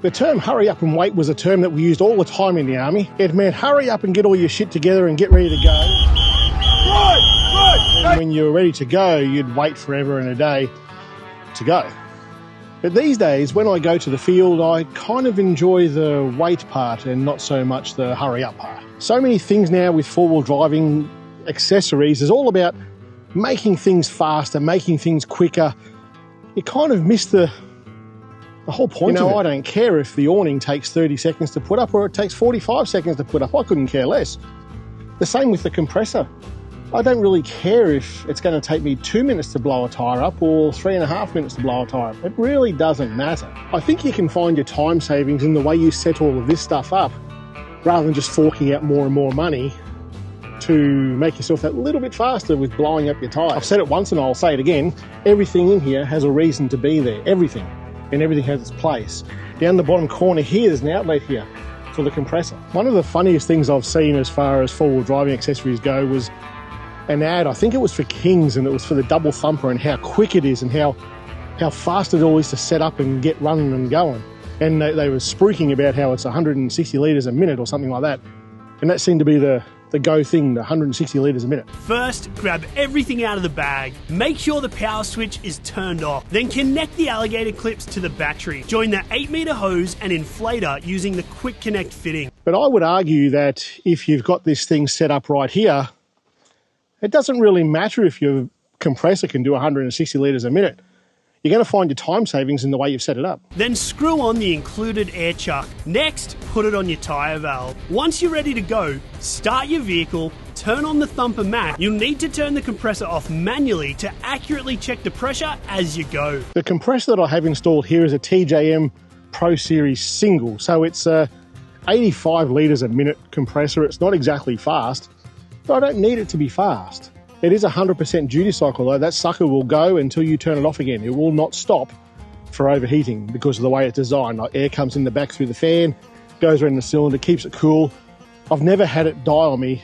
The term hurry up and wait was a term that we used all the time in the army. It meant hurry up and get all your shit together and get ready to go. And when you were ready to go, you'd wait forever and a day to go. But these days, when I go to the field, I kind of enjoy the wait part and not so much the hurry up part. So many things now with four-wheel driving accessories is all about making things faster, making things quicker. You kind of miss the whole point of it. I don't care if the awning takes 30 seconds to put up or it takes 45 seconds to put up. I couldn't care less. The same with the compressor. I don't really care if it's going to take me 2 minutes to blow a tyre up or 3.5 minutes to blow a tyre up. It really doesn't matter. I think you can find your time savings in the way you set all of this stuff up, rather than just forking out more and more money to make yourself that little bit faster with blowing up your tyre. I've said it once and I'll say it again. Everything in here has a reason to be there. Everything. And everything has its place. Down the bottom corner here, there's an outlet here for the compressor. One of the funniest things I've seen as far as four-wheel driving accessories go was an ad, I think it was for Kings, and it was for the double thumper and how quick it is and how fast it all is to set up and get running and going. And they were spruiking about how it's 160 litres a minute or something like that. And that seemed to be the go thing, the 160 litres a minute. First, grab everything out of the bag. Make sure the power switch is turned off. Then connect the alligator clips to the battery. Join the 8-metre hose and inflator using the quick connect fitting. But I would argue that if you've got this thing set up right here, it doesn't really matter if your compressor can do 160 litres a minute. You're going to find your time savings in the way you've set it up. Then screw on the included air chuck. Next, put it on your tyre valve. Once you're ready to go, start your vehicle, turn on the thumper mat. You'll need to turn the compressor off manually to accurately check the pressure as you go. The compressor that I have installed here is a TJM Pro Series single. So it's a 85 litres a minute compressor. It's not exactly fast, but I don't need it to be fast. It is 100% duty cycle though. That sucker will go until you turn it off again. It will not stop for overheating because of the way it's designed. Like air comes in the back through the fan, goes around the cylinder, keeps it cool. I've never had it die on me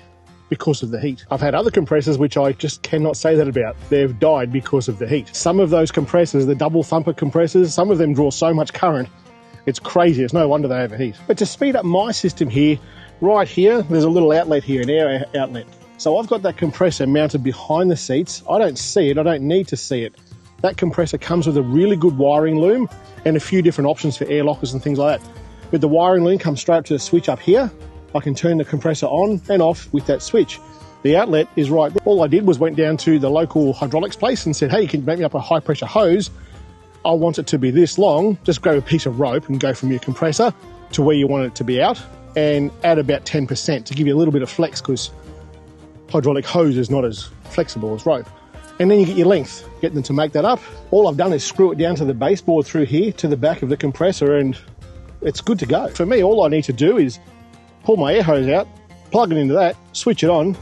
because of the heat. I've had other compressors which I just cannot say that about. They've died because of the heat. Some of those compressors, the double thumper compressors, some of them draw so much current, it's crazy. It's no wonder they overheat. But to speed up my system here, right here, there's a little outlet here, an air outlet. So I've got that compressor mounted behind the seats. I don't see it, I don't need to see it. That compressor comes with a really good wiring loom and a few different options for air lockers and things like that. With the wiring loom comes straight up to the switch up here. I can turn the compressor on and off with that switch. The outlet is right there. All I did was went down to the local hydraulics place and said, hey, you can make me up a high pressure hose. I want it to be this long. Just grab a piece of rope and go from your compressor to where you want it to be out and add about 10% to give you a little bit of flex because hydraulic hose is not as flexible as rope. And then you get your length, get them to make that up. All I've done is screw it down to the baseboard through here to the back of the compressor and it's good to go. For me, all I need to do is pull my air hose out, plug it into that, switch it on,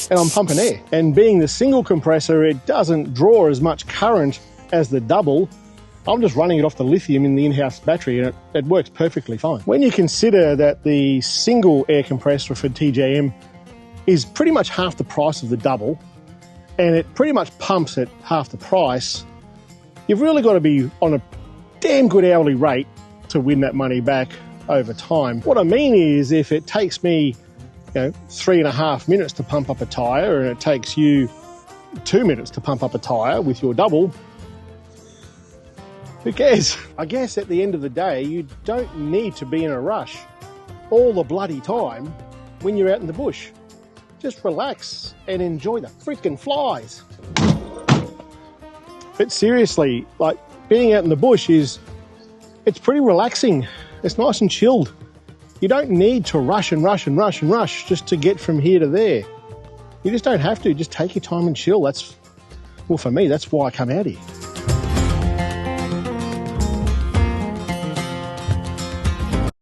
and I'm pumping air. And being the single compressor, it doesn't draw as much current as the double. I'm just running it off the lithium in the in-house battery and it works perfectly fine. When you consider that the single air compressor for TJM is pretty much half the price of the double, and it pretty much pumps at half the price, you've really got to be on a damn good hourly rate to win that money back over time. What I mean is if it takes me 3.5 minutes to pump up a tyre and it takes you 2 minutes to pump up a tyre with your double, who cares? I guess at the end of the day, you don't need to be in a rush all the bloody time when you're out in the bush. Just relax and enjoy the freaking flies. But seriously, like being out in the bush it's pretty relaxing. It's nice and chilled. You don't need to rush and rush and rush and rush just to get from here to there. You just don't have to. Just take your time and chill. Well, for me, that's why I come out here.